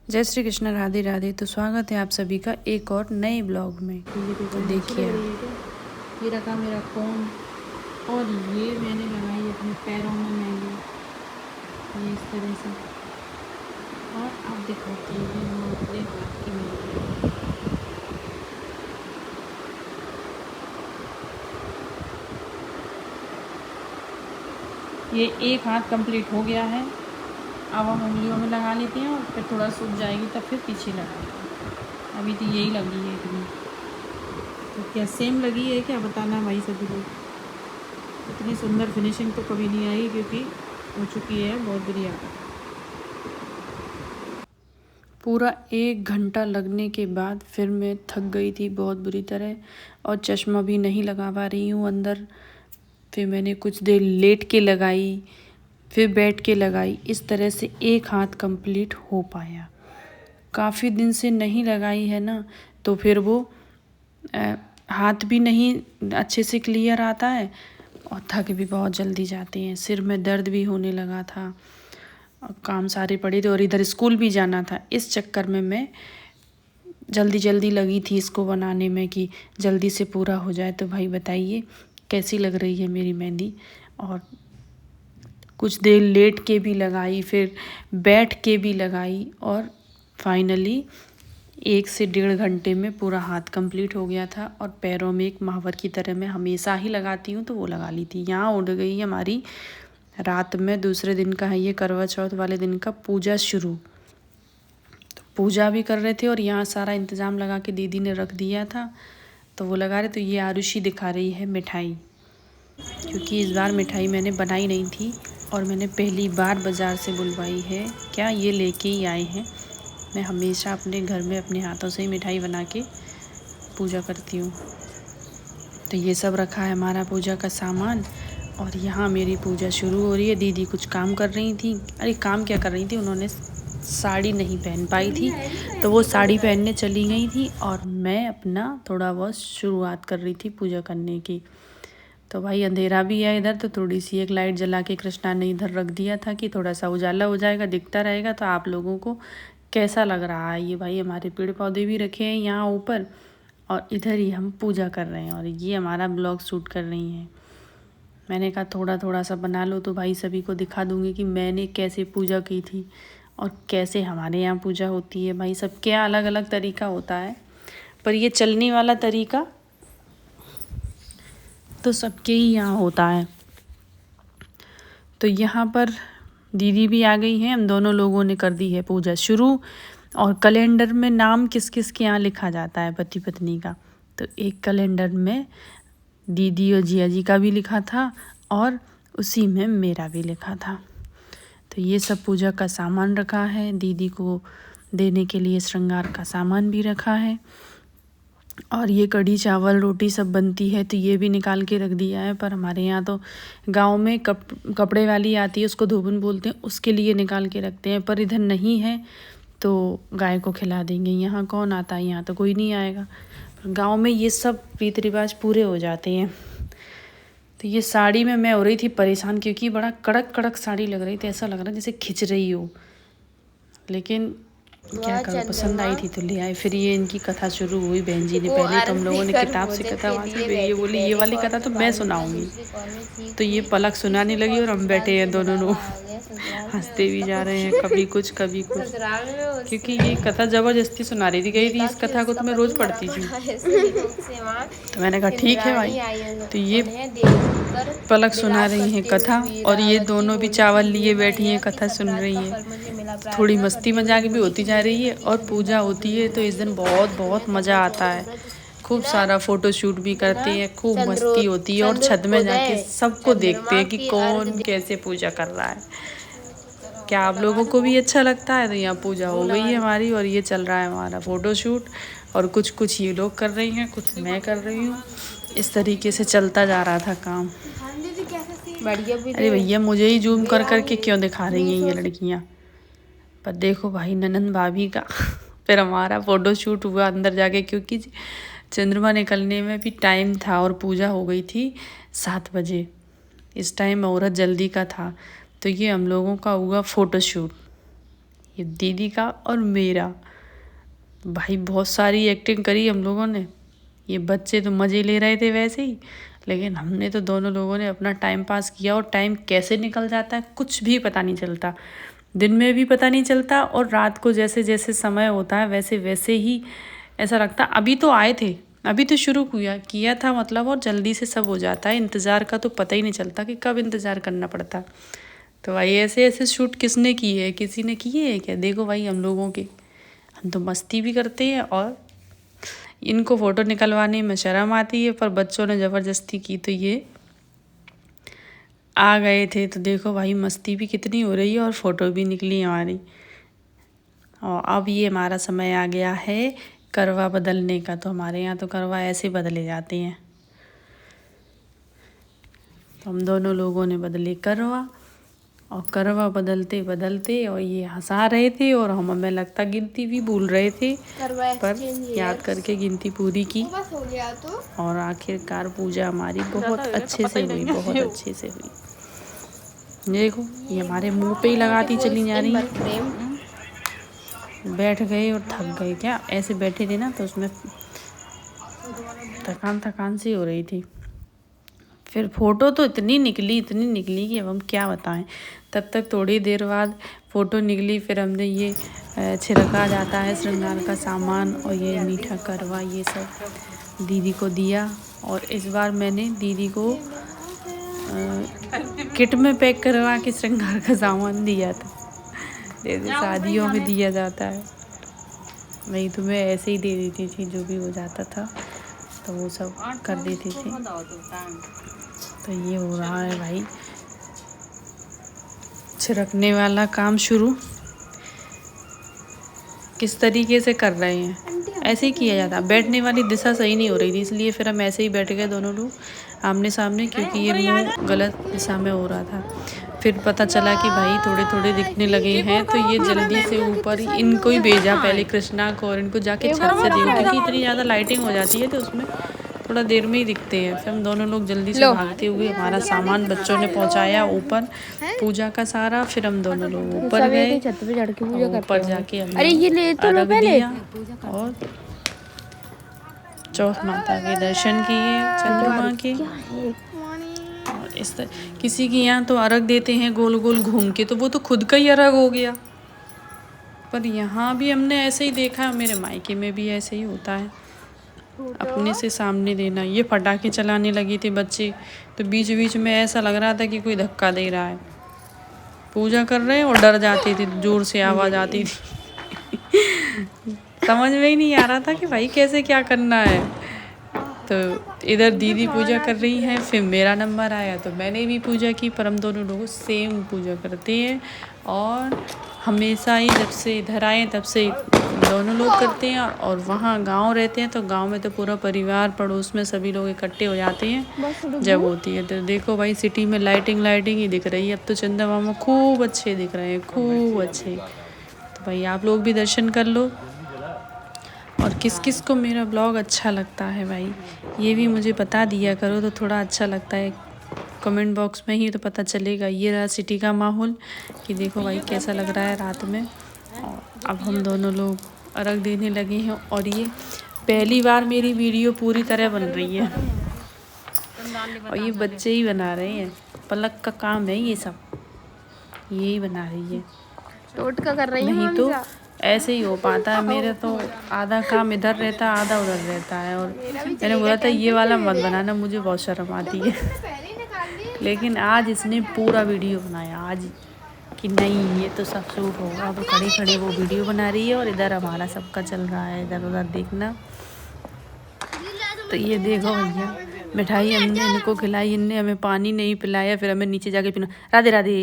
जय श्री कृष्ण, राधे राधे। तो स्वागत है आप सभी का एक और नए ब्लॉग में। तो देखिए ये रखा मेरा फ़ोन और ये मैंने लगाई अपने पैरों में मेहंदी, ये इस तरह से। और आप दिखाती हैं हम अपने हाथ की मेहंदी। ये एक हाथ कंप्लीट हो गया है। अब हम उंगलियों में लगा लेते हैं और फिर थोड़ा सूख जाएगी तब फिर पीछे लगाते हैं। अभी तो यही लगी है इतनी। तो क्या सेम लगी है क्या, बताना भाई सभी लोग। इतनी सुंदर फिनिशिंग तो कभी नहीं आई क्योंकि हो चुकी है बहुत बुरी आदत। पूरा 1 घंटा लगने के बाद फिर मैं थक गई थी बहुत बुरी तरह और चश्मा भी नहीं लगा पा रही हूँ अंदर। फिर मैंने कुछ देर लेट के लगाई, फिर बैठ के लगाई। इस तरह से एक हाथ कंप्लीट हो पाया। काफ़ी दिन से नहीं लगाई है ना, तो फिर वो हाथ भी नहीं अच्छे से क्लियर आता है और थक भी बहुत जल्दी जाते हैं। सिर में दर्द भी होने लगा था और काम सारे पड़े थे और इधर स्कूल भी जाना था। इस चक्कर में मैं जल्दी जल्दी लगी थी इसको बनाने में कि जल्दी से पूरा हो जाए। तो भाई बताइए कैसी लग रही है मेरी मेहंदी। और कुछ देर लेट के भी लगाई, फिर बैठ के भी लगाई और फाइनली 1 से 1.5 घंटे में पूरा हाथ कंप्लीट हो गया था। और पैरों में एक महावर की तरह मैं हमेशा ही लगाती हूँ तो वो लगा ली थी। यहाँ उड़ गई हमारी रात में दूसरे दिन का है ये, करवा चौथ वाले दिन का पूजा शुरू। तो पूजा भी कर रहे थे और यहाँ सारा इंतज़ाम लगा के दीदी ने रख दिया था तो वो लगा रहे। तो ये आरुषि दिखा रही है मिठाई, क्योंकि इस बार मिठाई मैंने बनाई नहीं थी और मैंने पहली बार बाज़ार से बुलवाई है। क्या ये लेके ही आए हैं। मैं हमेशा अपने घर में अपने हाथों से ही मिठाई बना के पूजा करती हूँ। तो ये सब रखा है हमारा पूजा का सामान और यहाँ मेरी पूजा शुरू हो रही है। दीदी कुछ काम कर रही थी। अरे काम क्या कर रही थी, उन्होंने साड़ी नहीं पहन पाई थी तो वो साड़ी पहनने चली गई थी और मैं अपना थोड़ा बहुत शुरुआत कर रही थी पूजा करने की। तो भाई अंधेरा भी है इधर, तो थोड़ी सी एक लाइट जला के कृष्णा ने इधर रख दिया था कि थोड़ा सा उजाला हो जाएगा, दिखता रहेगा तो आप लोगों को कैसा लग रहा है। ये भाई हमारे पेड़ पौधे भी रखे हैं यहाँ ऊपर और इधर ही हम पूजा कर रहे हैं और ये हमारा ब्लॉग शूट कर रही हैं। मैंने कहा थोड़ा थोड़ा सा बना लो तो भाई सभी को दिखा दूँगी कि मैंने कैसे पूजा की थी और कैसे हमारे यहाँ पूजा होती है। भाई सबके यहाँ अलग अलग तरीका होता है, पर ये चलने वाला तरीका तो सबके ही यहाँ होता है। तो यहाँ पर दीदी भी आ गई हैं, हम दोनों लोगों ने कर दी है पूजा शुरू। और कैलेंडर में नाम किस किस के यहाँ लिखा जाता है पति पत्नी का, तो एक कैलेंडर में दीदी और जिया जी का भी लिखा था और उसी में मेरा भी लिखा था। तो ये सब पूजा का सामान रखा है, दीदी को देने के लिए श्रृंगार का सामान भी रखा है। और ये कढ़ी चावल रोटी सब बनती है तो ये भी निकाल के रख दिया है। पर हमारे यहाँ तो गांव में कपड़े वाली आती है, उसको धोबन बोलते हैं, उसके लिए निकाल के रखते हैं। पर इधर नहीं है तो गाय को खिला देंगे। यहाँ कौन आता है, यहाँ तो कोई नहीं आएगा। पर गाँव में ये सब रीति रिवाज पूरे हो जाते हैं। तो ये साड़ी में मैं हो रही थी परेशान क्योंकि बड़ा कड़क कड़क साड़ी लग रही थी, ऐसा लग रहा जैसे खिंच रही हो। लेकिन क्या करो, पसंद आई थी तो ले आए। फिर ये इनकी कथा शुरू हुई बहन जी ने। पहले तो हम लोगों ने किताब से कथा वाँची, फिर ये बोली ये वाली कथा तो मैं सुनाऊंगी। तो ये पलक सुनाने लगी और हम बैठे हैं दोनों लोग हंसते भी जा रहे हैं, कभी कुछ कभी कुछ, क्योंकि ये कथा ज़बरदस्ती सुना रही थी। कही थी इस कथा को तो मैं रोज़ पढ़ती थी। तो मैंने कहा ठीक है भाई। तो ये पलक सुना रही हैं कथा और ये दोनों भी चावल लिए बैठी हैं, कथा सुन रही हैं। थोड़ी मस्ती मजाक भी होती जा रही है और पूजा होती है तो इस दिन बहुत बहुत मज़ा आता है। खूब सारा फ़ोटो शूट भी करते हैं, खूब मस्ती होती है और छत में जाके सबको देखते हैं कि कौन कैसे पूजा कर रहा है। क्या आप लोगों को भी अच्छा लगता है। तो यहाँ पूजा हो गई है हमारी और ये चल रहा है हमारा फ़ोटो शूट। और कुछ कुछ ये लोग कर रही हैं, कुछ मैं कर रही हूँ। इस तरीके से चलता जा रहा था काम। अरे भैया मुझे ही जूम कर करके क्यों दिखा रही हैं ये लड़कियाँ। पर देखो भाई ननंद भाभी का फिर हमारा फ़ोटो शूट हुआ अंदर जाके, क्योंकि चंद्रमा निकलने में भी टाइम था और पूजा हो गई थी 7 बजे। इस टाइम मुहूर्त जल्दी का था तो ये हम लोगों का हुआ फ़ोटो शूट। ये दीदी का और मेरा। भाई बहुत सारी एक्टिंग करी हम लोगों ने। ये बच्चे तो मज़े ले रहे थे वैसे ही, लेकिन हमने तो दोनों लोगों ने अपना टाइम पास किया। और टाइम कैसे निकल जाता है कुछ भी पता नहीं चलता, दिन में भी पता नहीं चलता और रात को जैसे जैसे समय होता है वैसे वैसे ही ऐसा लगता। अभी तो आए थे, अभी तो शुरू किया था मतलब, और जल्दी से सब हो जाता है। इंतज़ार का तो पता ही नहीं चलता कि कब इंतज़ार करना पड़ता। तो भाई ऐसे ऐसे शूट किसने किए है, किसी ने किए है क्या? देखो भाई हम लोगों के, हम तो मस्ती भी करते हैं और इनको फ़ोटो निकलवाने में शर्म आती है, पर बच्चों ने ज़बरदस्ती की तो ये आ गए थे। तो देखो भाई मस्ती भी कितनी हो रही है और फ़ोटो भी निकली हमारी। और अब ये हमारा समय आ गया है करवा बदलने का। तो हमारे यहाँ तो करवा ऐसे बदले जाते हैं। तो हम दोनों लोगों ने बदले करवा, और करवा बदलते बदलते और ये हंसा रहे थे और हमें लगता गिनती भी भूल रहे थे, पर याद करके गिनती पूरी की। और आखिरकार पूजा हमारी बहुत अच्छे से हुई, बहुत अच्छे से हुई। देखो ये हमारे मुंह पे ही लगाती चली जा रही है। बैठ गए और थक गए क्या? ऐसे बैठे थे ना तो उसमें थकान सी हो रही थी। फिर फ़ोटो तो इतनी निकली कि अब हम क्या बताएं। तब तक थोड़ी देर बाद फ़ोटो निकली, फिर हमने ये छिड़का जाता है श्रृंगार का सामान और ये मीठा करवा ये सब दीदी को दिया। और इस बार मैंने दीदी को किट में पैक करवा के श्रृंगार का सामान दिया था, जैसे शादियों में दिया जाता है। नहीं तो मैं ऐसे ही दे देती थी, जो भी हो जाता था तो वो सब कर देते थे। तो ये हो रहा है भाई छिड़कने वाला काम शुरू। किस तरीके से कर रहे हैं, ऐसे ही किया जाता। बैठने वाली दिशा सही नहीं हो रही थी, इसलिए फिर हम ऐसे ही बैठ गए दोनों लोग आमने सामने, क्योंकि ये मुंह गलत दिशा में हो रहा था। फिर पता चला कि भाई थोड़े थोड़े दिखने लगे हैं, तो ये जल्दी से ऊपर इनको ही भेजा, पहले कृष्णा को, और इनको जाके छत से देखो, क्योंकि इतनी ज़्यादा लाइटिंग हो जाती है तो उसमें थोड़ा देर में ही दिखते हैं। फिर हम दोनों लोग जल्दी से भागते हुए हमारा सामान बच्चों ने पहुंचाया ऊपर पूजा का सारा। फिर हम दोनों लोग ऊपर गए, ऊपर जाके हमने अर्घ दिया और चौथ माता के दर्शन किए, चंद्रमा के। और इस तरह किसी के यहाँ तो अर्घ देते हैं गोल गोल घूम के, तो वो तो खुद का ही अर्घ हो गया। पर यहाँ भी हमने ऐसे ही देखा, मेरे मायके में भी ऐसे ही होता है, अपने से सामने देना। ये पटाखे चलाने लगे थे बच्चे, तो बीच बीच में ऐसा लग रहा था कि कोई धक्का दे रहा है। पूजा कर रहे हैं और डर जाते थे, जोर से आवाज़ आती थी। समझ में ही नहीं आ रहा था कि भाई कैसे क्या करना है। तो इधर दीदी पूजा कर रही हैं, फिर मेरा नंबर आया तो मैंने भी पूजा की। पर हम दोनों लोग सेम पूजा करते हैं और हमेशा ही जब से इधर आए तब से दोनों लोग करते हैं। और वहाँ गांव रहते हैं तो गांव में तो पूरा परिवार पड़ोस में सभी लोग इकट्ठे हो जाते हैं जब होती है। तो देखो भाई सिटी में लाइटिंग ही दिख रही है। अब तो चंदा मामा खूब अच्छे दिख रहे हैं, खूब अच्छे। तो भाई आप लोग भी दर्शन कर लो। और किस किस को मेरा ब्लॉग अच्छा लगता है भाई, ये भी मुझे बता दिया करो, तो थोड़ा अच्छा लगता है। कमेंट बॉक्स में ही तो पता चलेगा। ये रहा सिटी का माहौल कि देखो भाई कैसा लग रहा है रात में। और अब हम दोनों लोग अर्घ देने लगे हैं। और ये पहली बार मेरी वीडियो पूरी तरह बन रही है और ये बच्चे ही बना रहे हैं, पलक का काम है ये सब, यही बना रही है। टोटका कर रही है, नहीं तो ऐसे ही हो पाता है। मेरा तो आधा काम इधर रहता है, आधा उधर रहता है। और मैंने बोला था ये वाला मत बनाना, मुझे बहुत शर्म आती है। लेकिन आज इसने पूरा वीडियो बनाया आज कि नहीं ये तो सब शूट होगा। तो खड़े खड़े वो वीडियो बना रही है और इधर हमारा सबका चल रहा है, इधर उधर देखना। तो ये देखो भैया मिठाई हमने इनको खिलाई, इनने हमें पानी नहीं पिलाया, फिर हमें नीचे जाके पीना। राधे राधे।